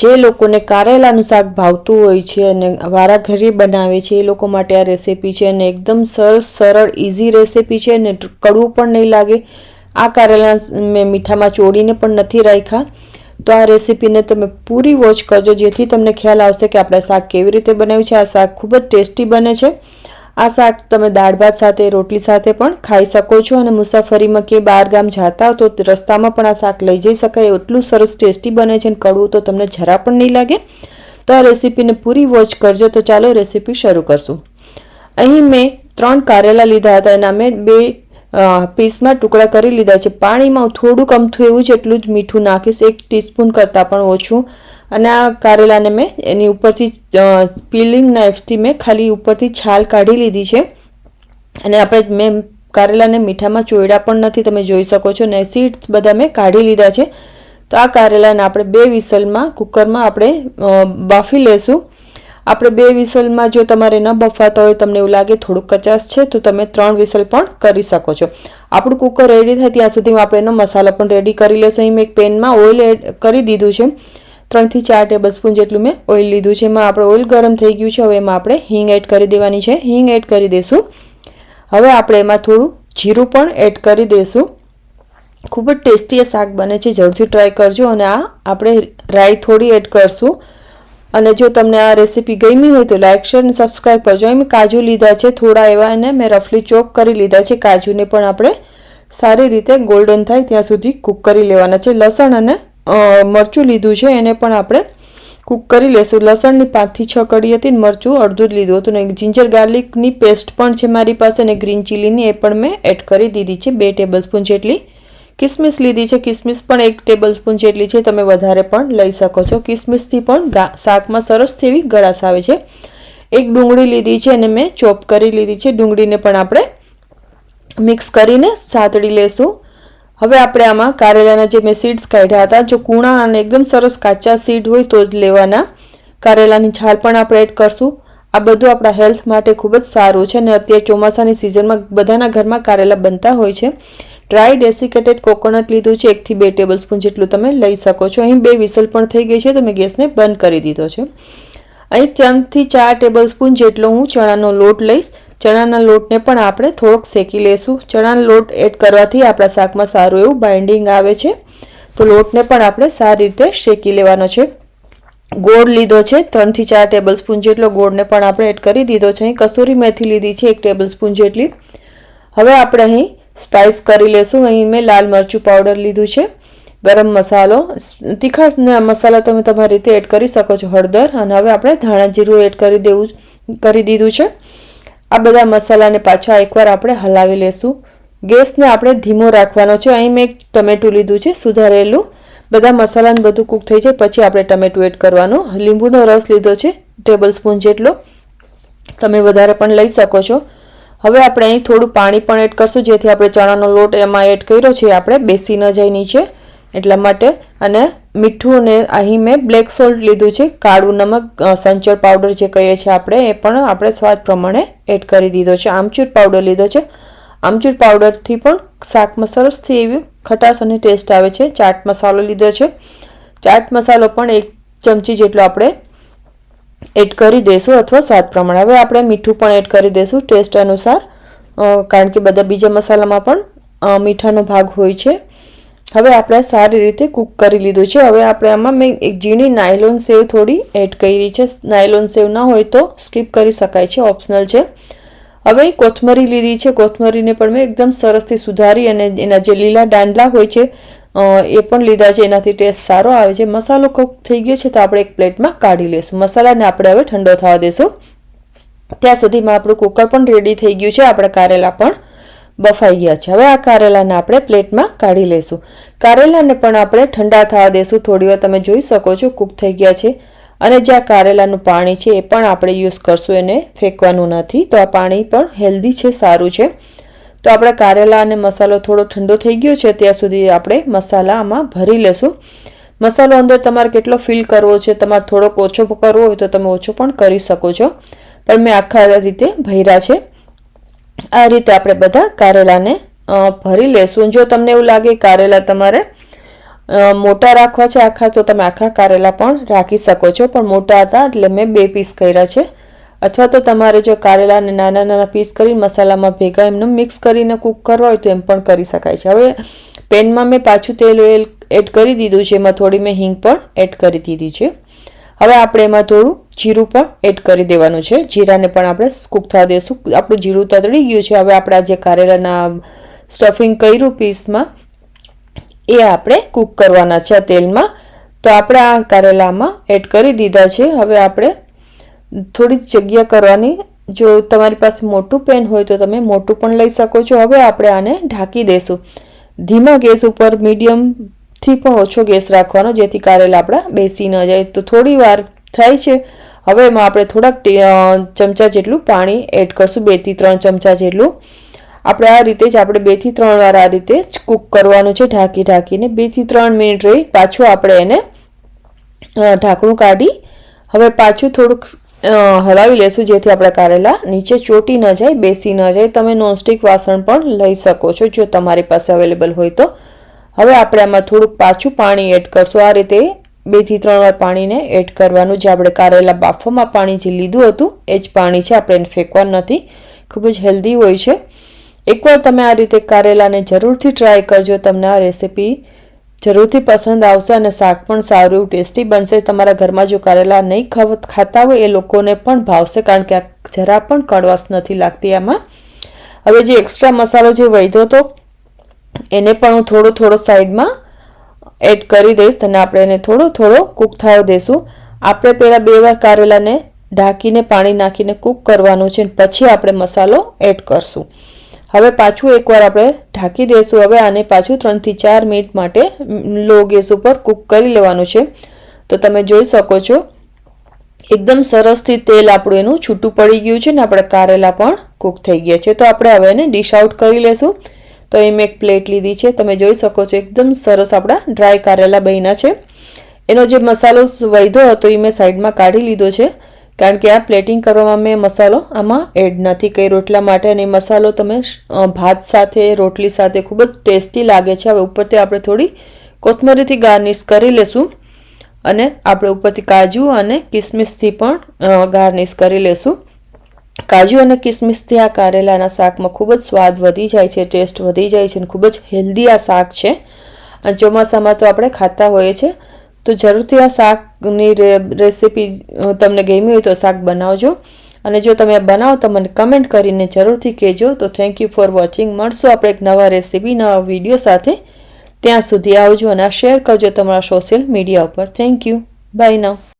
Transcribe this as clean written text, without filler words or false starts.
જે લોકોને કારેલાનું શાક ભાવતું હોય છે અને વારાઘડી બનાવે છે એ લોકો માટે આ રેસીપી છે અને એકદમ સરળ ઇઝી રેસીપી છે અને કડવું પણ નહીં લાગે. આ કારેલા મેં મીઠામાં ચોળીને પણ નથી રાખ્યા. તો આ રેસીપીને તમે પૂરી વોચ કરજો જેથી તમને ખ્યાલ આવશે કે આપણે શાક કેવી રીતે બનાવ્યું છે. આ શાક ખૂબ જ ટેસ્ટી બને છે. આ શાક તમે દાળ ભાત સાથે રોટલી સાથે પણ ખાઈ શકો છો અને મુસાફરીમાં કે બહાર ગામ જતા હો તો રસ્તામાં પણ આ શાક લઈ જઈ શકાય. એટલું સરસ ટેસ્ટી બને છે અને કડવું તો તમને જરા પણ નહીં લાગે. તો આ રેસીપીને પૂરી વોચ કરજો. તો ચાલો રેસીપી શરૂ કરશું. અહીં મેં 3 કારેલા લીધા હતા. એના મેં 2 પીસમાં ટુકડા કરી લીધા છે. પાણીમાં થોડુંક અમથું એવું જ એટલું જ મીઠું નાખીશ, 1 ટીસ્પૂન કરતાં પણ ઓછું. અને આ કારેલાને મેં એની ઉપરથી પીલિંગ નાઇફથી મેં ખાલી ઉપરથી છાલ કાઢી લીધી છે. અને મેં કારેલાને મીઠામાં ચોળ્યા પણ નથી, તમે જોઈ શકો છો. ને સીડ્સ બધા મેં કાઢી લીધા છે. તો આ કારેલાને આપણે 2 વિસલમાં કુકરમાં આપણે બાફી લેશું. આપણે 2 વિસલમાં જો તમારે ન બફાતા હોય, તમને એવું લાગે થોડુંક કચાશ છે, તો તમે 3 વિસલ પણ કરી શકો છો. આપણું કુકર રેડી થાય ત્યાં સુધીમાં આપણે એનો મસાલો પણ રેડી કરી લેશું. અહીં મેં એક પેનમાં ઓઇલ એડ કરી દીધું છે. 3 થી 4 ટેબલસ્પૂન જેટલું મેં ઓઇલ લીધું છે. એમાં આપણે ઓઇલ ગરમ થઈ ગયું છે. હવે એમાં આપણે હિંગ એડ કરી દેવાની છે. હિંગ એડ કરી દઈશું. હવે આપણે એમાં થોડું જીરું પણ એડ કરી દઈશું. ખૂબ જ ટેસ્ટી આ શાક બને છે, જરૂરથી ટ્રાય કરજો. અને આ આપણે રાઈ થોડી એડ કરશું. અને જો તમને આ રેસીપી ગમી હોય તો લાઇક શેર અને સબસ્ક્રાઈબ કરજો. અહીં મેં કાજુ લીધા છે થોડા એવા, અને મેં રફલી ચોપ કરી લીધા છે. કાજુને પણ આપણે સારી રીતે ગોલ્ડન થાય ત્યાં સુધી કૂક કરી લેવાના છે. લસણ અને મરચું લીધું છે, એને પણ આપણે કૂક કરી લેશું. લસણની 5 થી 6 કળી હતી ને મરચું અડધું જ લીધું હતું. ને જિંજર ગાર્લિકની પેસ્ટ પણ છે મારી પાસે, અને ગ્રીન ચીલીની એ પણ મેં એડ કરી દીધી છે. 2 ટેબલસ્પૂન જેટલી કિસમિસ લીધી છે. કિસમિસ પણ 1 ટેબલસ્પૂન જેટલી છે. તમે વધારે પણ લઈ શકો છો. કિસમિસથી પણ શાકમાં સરસ એવી ગળાશ આવે છે. 1 ડુંગળી લીધી છે અને મેં ચોપ કરી લીધી છે. ડુંગળીને પણ આપણે મિક્સ કરીને સાતળી લેશું. હવે આપણે આમાં કારેલાના જે મેં સીડ્સ કાઢ્યા હતા, જો કૂણા અને એકદમ સરસ કાચા સીડ હોય તો જ લેવાના. કારેલાની છાલ પણ આપણે એડ કરશું. આ બધું આપણા હેલ્થ માટે ખૂબ જ સારું છે. અને અત્યારે ચોમાસાની સિઝનમાં બધાના ઘરમાં કારેલા બનતા હોય છે. ડ્રાય ડેસિકેટેડ કોકોનટ લીધું છે. 1 થી 2 ટેબલસ્પૂન જેટલું તમે લઈ શકો છો. અહીં 2 વિસલ પણ થઈ ગઈ છે તો મેં ગેસને બંધ કરી દીધો છે. અહીં 3 થી 4 ટેબલસ્પૂન જેટલો હું ચણાનો લોટ લઈશ. ચણાના લોટને પણ આપણે થોડોક શેકી લેશું. ચણાનો લોટ એડ કરવાથી આપણા શાકમાં સારું એવું બાઇન્ડિંગ આવે છે. તો લોટને પણ આપણે સારી રીતે શેકી લેવાનો છે. ગોળ લીધો છે 3 થી 4 ટેબલસ્પૂન જેટલો. ગોળને પણ આપણે એડ કરી દીધો છે. અહીં કસૂરી મેથી લીધી છે 1 ટેબલસ્પૂન જેટલી. હવે આપણે અહીં સ્પાઇસ કરી લેશું. અહીં મેં લાલ મરચું પાવડર લીધું છે, ગરમ મસાલો, તીખા મસાલા તમે તમારી રીતે એડ કરી શકો છો, હળદર, અને હવે આપણે ધાણા જીરું એડ કરી દીધું છે. આ બધા મસાલાને પાછા એકવાર આપણે હલાવી લેશું. ગેસને આપણે ધીમો રાખવાનો છે. અહીં મેં 1 ટમેટું લીધું છે સુધારેલું. બધા મસાલાને બધું કૂક થઈ જાય પછી આપણે ટમેટું એડ કરવાનું. લીંબુનો રસ લીધો છે ટેબલસ્પૂન જેટલો, તમે વધારે પણ લઈ શકો છો. હવે આપણે અહીં થોડું પાણી પણ એડ કરશું જેથી આપણે ચણાનો લોટ એમાં એડ કર્યો છે આપણે બેસી ન જાય નીચે, એટલા માટે. અને મીઠું, અને અહીં મેં બ્લેક સોલ્ટ લીધું છે, કાળું નમક, સંચળ પાવડર જે કહીએ છીએ આપણે, એ પણ આપણે સ્વાદ પ્રમાણે એડ કરી દીધો છે. આમચૂર પાવડર લીધો છે. આમચૂર પાવડરથી પણ શાકમાં સરસથી એવી ખટાશ અને ટેસ્ટ આવે છે. ચાટ મસાલો લીધો છે. ચાટ મસાલો પણ 1 ચમચી જેટલો આપણે એડ કરી દઈશું અથવા સ્વાદ પ્રમાણે. હવે આપણે મીઠું પણ એડ કરી દઈશું ટેસ્ટ અનુસાર, કારણ કે બધા બીજા મસાલામાં પણ મીઠાનો ભાગ હોય છે. હવે આપણે સારી રીતે કૂક કરી લીધું છે. હવે આપણે આમાં મેં એક ઝીણી નાયલોન સેવ થોડી એડ કરી છે. નાયલોન સેવ ન હોય તો સ્કીપ કરી શકાય છે, ઓપ્શનલ છે. હવે કોથમરી લીધી છે. કોથમરીને પણ મેં એકદમ સરસથી સુધારી અને એના જે લીલા દાંડલા હોય છે એ પણ લીધા છે. એનાથી ટેસ્ટ સારો આવે છે. મસાલો કૂક થઈ ગયો છે તો આપણે એક પ્લેટમાં કાઢી લઈશું. મસાલાને આપણે હવે ઠંડો થવા દઈશું. ત્યાં સુધીમાં આપણું કુકર પણ રેડી થઈ ગયું છે. આપણા કારેલા પણ બફાઈ ગયા છે. હવે આ કારેલાને આપણે પ્લેટમાં કાઢી લઈશું. કારેલાને પણ આપણે ઠંડા થવા દઈશું થોડી વાર. તમે જોઈ શકો છો કૂક થઈ ગયા છે. અને જે આ કારેલાનું પાણી છે એ પણ આપણે યુઝ કરશું, એને ફેંકવાનું નથી. તો આ પાણી પણ હેલ્ધી છે, સારું છે. તો આપણા કારેલા અને મસાલો થોડો ઠંડો થઈ ગયો છે ત્યાં સુધી આપણે મસાલા આમાં ભરી લેશું. મસાલો અંદર તમારે કેટલો ફિલ કરવો છે, તમારે થોડોક ઓછો કરવો હોય તો તમે ઓછો પણ કરી શકો છો, પણ મેં આખા રીતે ભર્યા છે. આ રીતે આપણે બધા કારેલાને ભરી લેશું. જો તમને એવું લાગે કારેલા તમારે મોટા રાખવા છે આખા તો તમે આખા કારેલા પણ રાખી શકો છો, પણ મોટા હતા એટલે મેં 2 પીસ કર્યા છે. અથવા તો તમારે જો કારેલાને નાના નાના પીસ કરી મસાલામાં ભેગા એમને મિક્સ કરીને કૂક કરવા હોય તો એમ પણ કરી શકાય છે. હવે પેનમાં મેં પાછું તેલ એડ કરી દીધું છે, એમાં થોડી મેં હિંગ પણ એડ કરી દીધી છે. હવે આપણે એમાં થોડું જીરું પણ એડ કરી દેવાનું છે. જીરાને પણ આપણે કૂક થવા દઈશું. આપણું જીરું તતડી ગયું છે. હવે આપણે જે કારેલાના સ્ટફિંગ કર્યું પીસમાં એ આપણે કૂક કરવાના છે તેલમાં. તો આપણે આ કારેલામાં એડ કરી દીધા છે. હવે આપણે થોડી જગ્યા કરવાની, જો તમારી પાસે મોટું પેન હોય તો તમે મોટું પણ લઈ શકો છો. હવે આપણે આને ઢાંકી દઈશું. ધીમા ગેસ ઉપર મીડિયમથી પણ ઓછો ગેસ રાખવાનો, જેથી કારેલા આપણા બેસી ન જાય. તો થોડી વાર થાય છે. હવે એમાં આપણે થોડાક ચમચા જેટલું પાણી એડ કરશું, 2 થી 3 ચમચા જેટલું. આપણે આ રીતે જ આપણે 2 થી 3 વાર આ રીતે જ કૂક કરવાનું છે, ઢાંકીને 2 થી 3 મિનિટ રહી પાછું આપણે એને ઢાંકણું કાઢી હવે પાછું થોડુંક હલાવી લેશું, જેથી આપણા કારેલા નીચે ચોટી ન જાય, બેસી ન જાય. તમે નોનસ્ટિક વાસણ પણ લઈ શકો છો જો તમારી પાસે અવેલેબલ હોય તો. હવે આપણે આમાં થોડુંક પાછું પાણી એડ કરશું. આ રીતે 2 થી 3 વાર પાણીને એડ કરવાનું. જે આપણે કારેલા બાફવામાં પાણી જે લીધું હતું એ જ પાણી છે, આપણે એને ફેંકવાનું નથી. ખૂબ જ હેલ્ધી હોય છે. એકવાર તમે આ રીતે કારેલાને જરૂરથી ટ્રાય કરજો. તમને આ રેસીપી જરૂરથી પસંદ આવશે અને શાક પણ સારું ટેસ્ટી બનશે. તમારા ઘરમાં જો કારેલા નહીં ખાતા હોય એ લોકોને પણ ભાવશે, કારણ કે આ જરા પણ કડવાશ નથી લાગતી આમાં. હવે જે એક્સ્ટ્રા મસાલો જે વધ્યો હતો એને પણ હું થોડો સાઈડમાં એડ કરી દઈશ અને આપણે એને થોડો કૂક થવા દઈશું. આપણે પહેલાં 2 વાર કારેલાને ઢાંકીને પાણી નાખીને કૂક કરવાનું છે, પછી આપણે મસાલો એડ કરશું. હવે પાછું એકવાર આપણે ઢાંકી દઈશું. હવે આને પાછું 3 થી 4 મિનિટ માટે લો ગેસ ઉપર કૂક કરી લેવાનું છે. તો તમે જોઈ શકો છો એકદમ સરસથી તેલ આપણું એનું છૂટું પડી ગયું છે ને આપણે કારેલા પણ કૂક થઈ ગયા છે. તો આપણે હવે એને ડિશ આઉટ કરી લેશું. તો એ મેં એક પ્લેટ લીધી છે. તમે જોઈ શકો છો એકદમ સરસ આપણા ડ્રાય કારેલા બન્યા છે. એનો જે મસાલો વધ્યો હતો એ મેં સાઈડમાં કાઢી લીધો છે, કારણ કે આ પ્લેટિંગ કરવામાં મેં મસાલો આમાં એડ નથી કર્યો એટલા માટે. અને મસાલો તમે ભાત સાથે રોટલી સાથે ખૂબ જ ટેસ્ટી લાગે છે. હવે ઉપરથી આપણે થોડી કોથમરીથી ગાર્નિશ કરી લેશું અને આપણે ઉપરથી કાજુ અને કિસમિસથી પણ ગાર્નિશ કરી લેશું. કાજુ અને કિસમિસથી આ કારેલાના શાકમાં ખૂબ જ સ્વાદ વધી જાય છે, ટેસ્ટ વધી જાય છે અને ખૂબ જ હેલ્ધી આ શાક છે. અને ચોમાસામાં તો આપણે ખાતા હોઈએ છીએ. તો જરૂરથી આ શાકની રેસીપી તમને ગમી હોય તો શાક બનાવજો. અને જો તમે બનાવો તો મને કમેન્ટ કરીને જરૂરથી કહેજો. તો થેન્ક યુ ફોર વોચિંગ. મળશું આપણે એક નવા રેસીપી નવા વિડીયો સાથે. ત્યાં સુધી આવજો અને શેર કરજો તમારા સોશિયલ મીડિયા ઉપર. Thank you. Bye now.